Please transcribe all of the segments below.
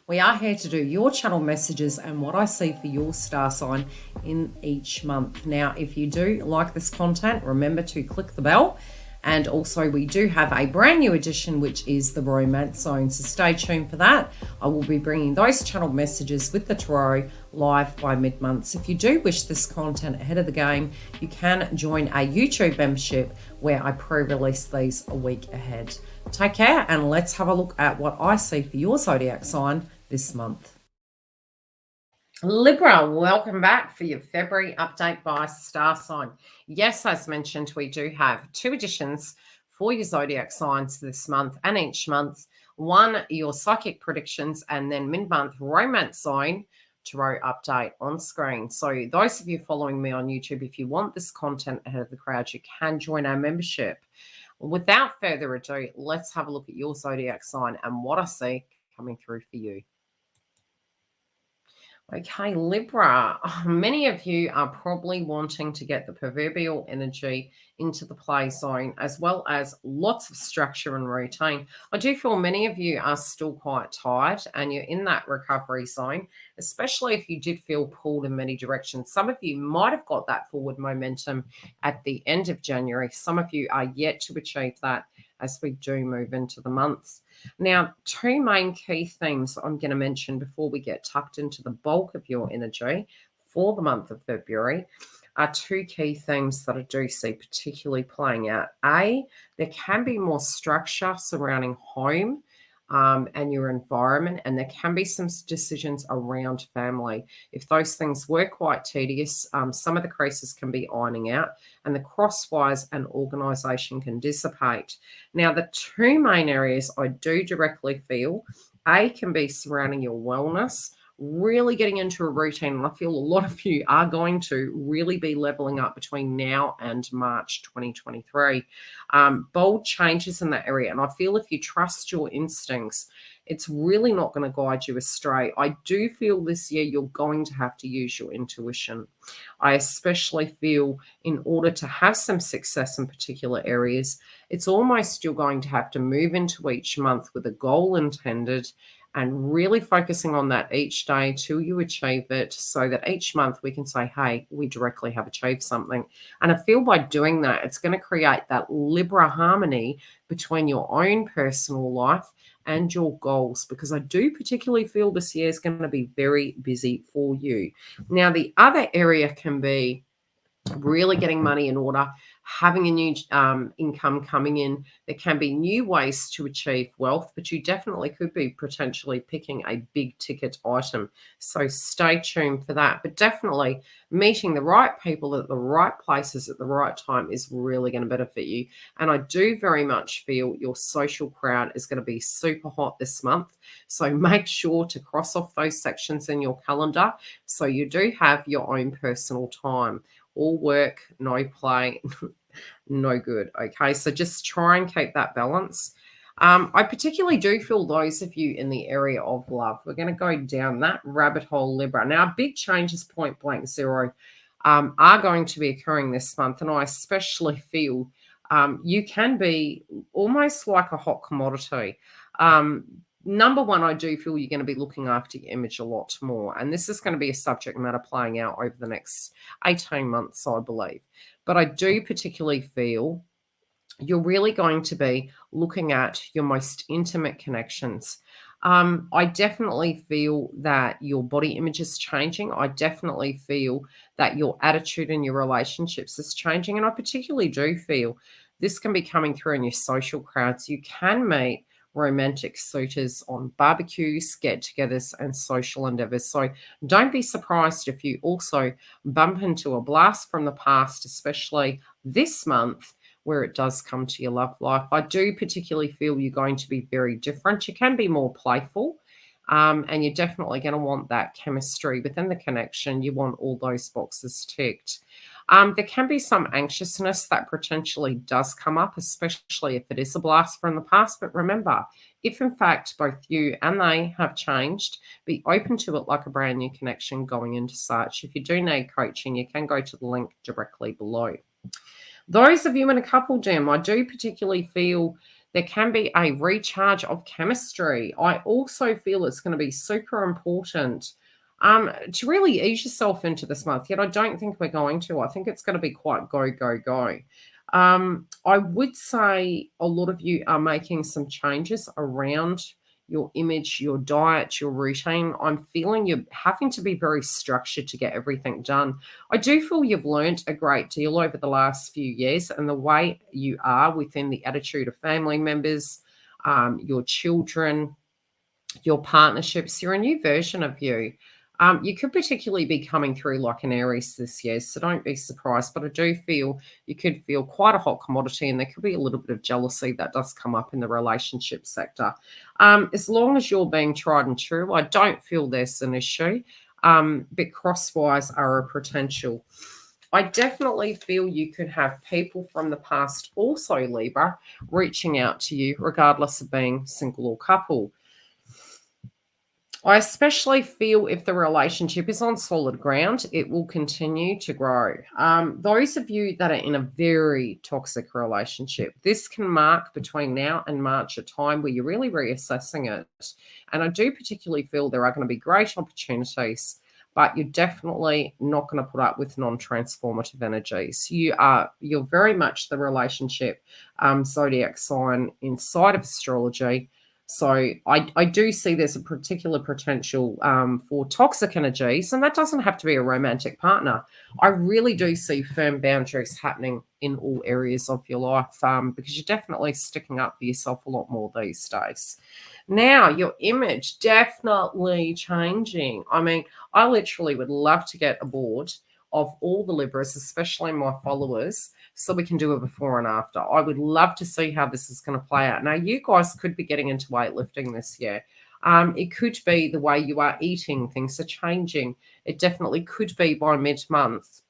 We are here to do your channel messages and what I see for your star sign in each month. Now, if you do like this content, remember to click the bell. And also we do have a brand new edition, which is the Romance Zone. So stay tuned for that. I will be bringing those channel messages with the tarot live by mid-month. So if you do wish this content ahead of the game, you can join a YouTube membership where I pre-release these a week ahead. Take care, and let's have a look at what I see for your zodiac sign this month. Libra, welcome back for your February update by star sign. Yes, as mentioned, we do have two editions for your zodiac signs this month and each month. One, your psychic predictions, and then mid-month romance sign tarot update on screen. So those of you following me on YouTube, if you want this content ahead of the crowd, you can join our membership. Without further ado, let's have a look at your zodiac sign and what I see coming through for you. Okay, Libra, many of you are probably wanting to get the proverbial energy into the play zone, as well as lots of structure and routine. I do feel many of you are still quite tired and you're in that recovery zone, especially if you did feel pulled in many directions. Some of you might have got that forward momentum at the end of January. Some of you are yet to achieve that as we do move into the months. Now, two main key themes I'm going to mention before we get tucked into the bulk of your energy for the month of February are two key themes that I do see particularly playing out. A, there can be more structure surrounding home and your environment, and there can be some decisions around family. If those things were quite tedious, some of the creases can be ironing out, and the crosswise and organisation can dissipate. Now, the two main areas I do directly feel, A, can be surrounding your wellness, really getting into a routine. And I feel a lot of you are going to really be leveling up between now and March 2023. Bold changes in that area. And I feel if you trust your instincts, it's really not going to guide you astray. I do feel this year you're going to have to use your intuition. I especially feel in order to have some success in particular areas, it's almost you're going to have to move into each month with a goal intended and really focusing on that each day till you achieve it, so that each month we can say, hey, we directly have achieved something. And I feel by doing that, it's going to create that Libra harmony between your own personal life and your goals, because I do particularly feel this year is going to be very busy for you. Now, the other area can be really getting money in order, having a new income coming in. There can be new ways to achieve wealth, but you definitely could be potentially picking a big ticket item. So stay tuned for that. But definitely meeting the right people at the right places at the right time is really going to benefit you. And I do very much feel your social crowd is going to be super hot this month. So make sure to cross off those sections in your calendar so you do have your own personal time. All work, no play, no good. Okay, so just try and keep that balance. I particularly do feel those of you in the area of love, we're going to go down that rabbit hole, Libra. Now, big changes, point blank zero, are going to be occurring this month. And I especially feel you can be almost like a hot commodity. Number one, I do feel you're going to be looking after your image a lot more. And this is going to be a subject matter playing out over the next 18 months, I believe. But I do particularly feel you're really going to be looking at your most intimate connections. I definitely feel that your body image is changing. I definitely feel that your attitude in your relationships is changing. And I particularly do feel this can be coming through in your social crowds. You can meet romantic suitors on barbecues, get-togethers, and social endeavors. So don't be surprised if you also bump into a blast from the past, especially this month, where it does come to your love life. I do particularly feel you're going to be very different. You can be more playful, and you're definitely going to want that chemistry within the connection. You want all those boxes ticked. There can be some anxiousness that potentially does come up, especially if it is a blast from the past. But remember, if in fact both you and they have changed, be open to it like a brand new connection going into such. If you do need coaching, you can go to the link directly below. Those of you in a couple gem, I do particularly feel There can be a recharge of chemistry. I also feel it's going to be super important to really ease yourself into this month. Yet I don't think we're going to. I think it's going to be quite go, go, go. I would say a lot of you are making some changes around your image, your diet, your routine. I'm feeling you're having to be very structured to get everything done. I do feel you've learned a great deal over the last few years, and the way you are within the attitude of family members, your children, your partnerships, you're a new version of you. You could particularly be coming through like an Aries this year, so don't be surprised. But I do feel you could feel quite a hot commodity, and there could be a little bit of jealousy that does come up in the relationship sector. As long as you're being tried and true, I don't feel there's an issue. But crosswise are a potential. I definitely feel you could have people from the past, also Libra, reaching out to you, regardless of being single or couple. I especially feel if the relationship is on solid ground, it will continue to grow. Those of you that are in a very toxic relationship, this can mark between now and March a time where you're really reassessing it. And I do particularly feel there are going to be great opportunities, but you're definitely not going to put up with non-transformative energies. You're very much the relationship zodiac sign inside of astrology. So I do see there's a particular potential for toxic energies, and that doesn't have to be a romantic partner. I really do see firm boundaries happening in all areas of your life because you're definitely sticking up for yourself a lot more these days. Now, your image definitely changing. I mean, I literally would love to get a board of all the Libras, especially my followers, so we can do a before and after. I would love to see how this is going to play out. Now, you guys could be getting into weightlifting this year. It could be the way you are eating, things are changing. It definitely could be by mid-month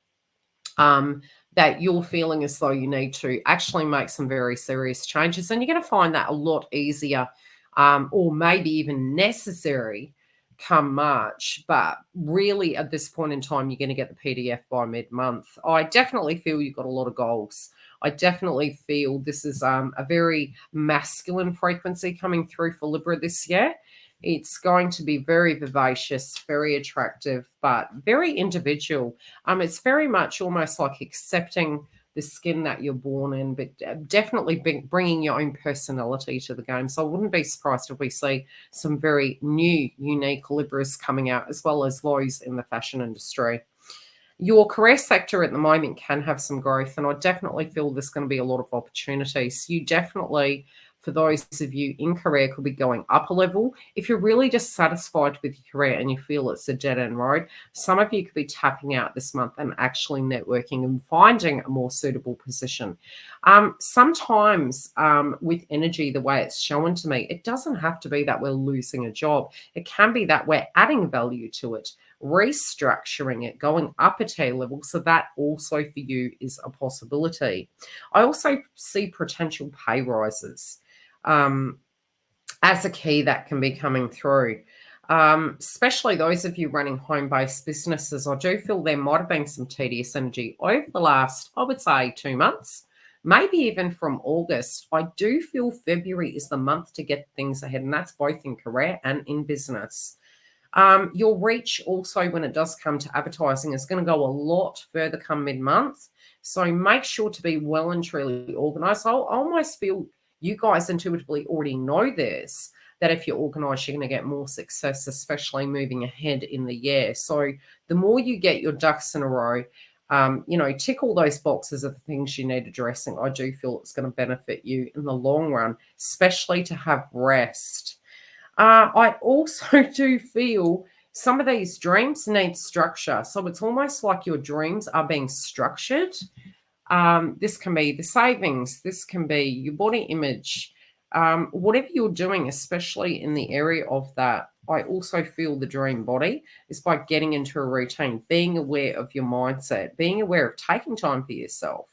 that you're feeling as though you need to actually make some very serious changes. And you're going to find that a lot easier or maybe even necessary come March. But really, at this point in time, you're going to get the PDF by mid-month. I definitely feel you've got a lot of goals. I definitely feel this is a very masculine frequency coming through for Libra this year. It's going to be very vivacious, very attractive, but very individual. It's very much almost like accepting the skin that you're born in, but definitely bringing your own personality to the game. So I wouldn't be surprised if we see some very new, unique Libras coming out, as well as those in the fashion industry. Your career sector at the moment can have some growth, and I definitely feel there's going to be a lot of opportunities. You definitely, for those of you in career, could be going up a level. If you're really dissatisfied with your career and you feel it's a dead-end road, some of you could be tapping out this month and actually networking and finding a more suitable position. Sometimes with energy, the way it's shown to me, it doesn't have to be that we're losing a job. It can be that we're adding value to it, restructuring it, going up a tier level. So that also for you is a possibility. I also see potential pay rises as a key that can be coming through. Especially those of you running home-based businesses, I do feel there might have been some tedious energy over the last, I would say, 2 months, maybe even from August. I do feel February is the month to get things ahead, and that's both in career and in business. Your reach also, when it does come to advertising, is going to go a lot further come mid-month. So make sure to be well and truly organized. I almost feel you guys intuitively already know this, that if you're organized, you're going to get more success, especially moving ahead in the year. So the more you get your ducks in a row, tick all those boxes of the things you need addressing. I do feel it's going to benefit you in the long run, especially to have rest. I also do feel some of these dreams need structure. So it's almost like your dreams are being structured. This can be the savings. This can be your body image. Whatever you're doing, especially in the area of that, I also feel the dream body is by getting into a routine, being aware of your mindset, being aware of taking time for yourself,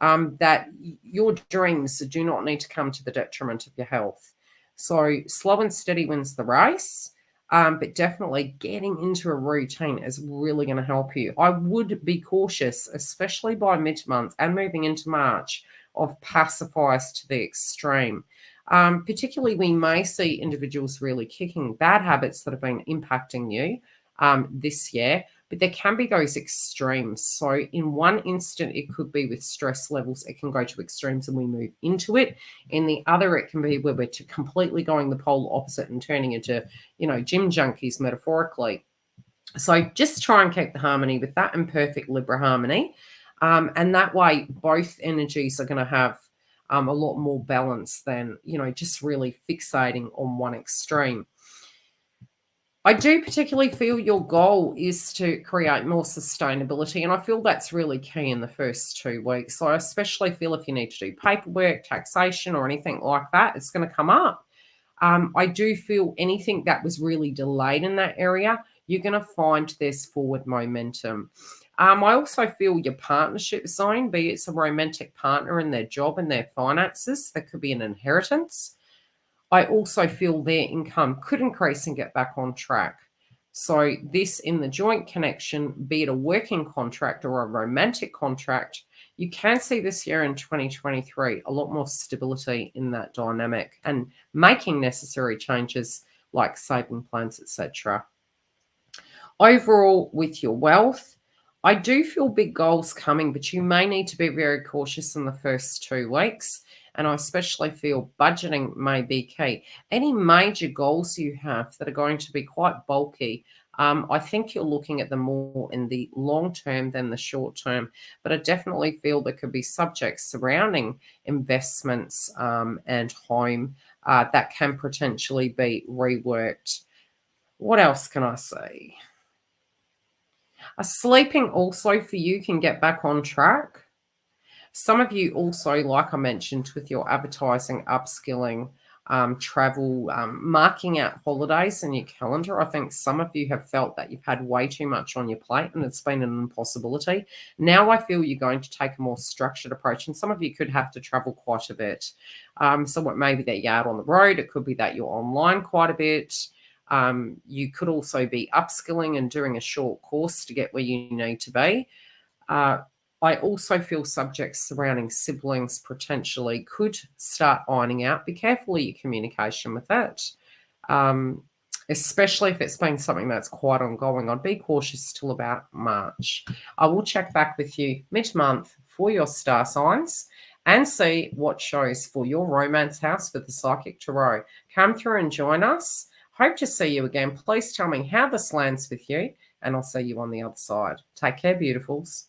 that your dreams do not need to come to the detriment of your health. So slow and steady wins the race, but definitely getting into a routine is really going to help you. I would be cautious, especially by mid-month and moving into March, of pacifiers to the extreme. Particularly, we may see individuals really kicking bad habits that have been impacting you this year, but there can be those extremes. So, in one instant, it could be with stress levels, it can go to extremes and we move into it. In the other, it can be where we're completely going the polar opposite and turning into, gym junkies metaphorically. So, just try and keep the harmony with that imperfect Libra harmony. And that way, both energies are going to have a lot more balance than, just really fixating on one extreme. I do particularly feel your goal is to create more sustainability, and I feel that's really key in the first 2 weeks. So I especially feel if you need to do paperwork, taxation, or anything like that, it's going to come up. I do feel anything that was really delayed in that area, you're going to find there's forward momentum. I also feel your partnership zone, be it's a romantic partner in their job and their finances, that could be an inheritance. I also feel their income could increase and get back on track. So, this in the joint connection, be it a working contract or a romantic contract, you can see this year in 2023 a lot more stability in that dynamic and making necessary changes like saving plans, etc. Overall, with your wealth, I do feel big goals coming, but you may need to be very cautious in the first 2 weeks. And I especially feel budgeting may be key. Any major goals you have that are going to be quite bulky, I think you're looking at them more in the long term than the short term. But I definitely feel there could be subjects surrounding investments and home that can potentially be reworked. What else can I say? Sleeping also for you can get back on track. Some of you also, like I mentioned, with your advertising, upskilling, travel, marking out holidays in your calendar. I think some of you have felt that you've had way too much on your plate and it's been an impossibility. Now I feel you're going to take a more structured approach, and some of you could have to travel quite a bit. So it may be that you're out on the road. It could be that you're online quite a bit. You could also be upskilling and doing a short course to get where you need to be. I also feel subjects surrounding siblings potentially could start ironing out. Be careful of your communication with that, especially if it's been something that's quite ongoing. I'd be cautious till about March. I will check back with you mid-month for your star signs and see what shows for your romance house for the Psychic Tarot. Come through and join us. Hope to see you again. Please tell me how this lands with you, and I'll see you on the other side. Take care, beautifuls.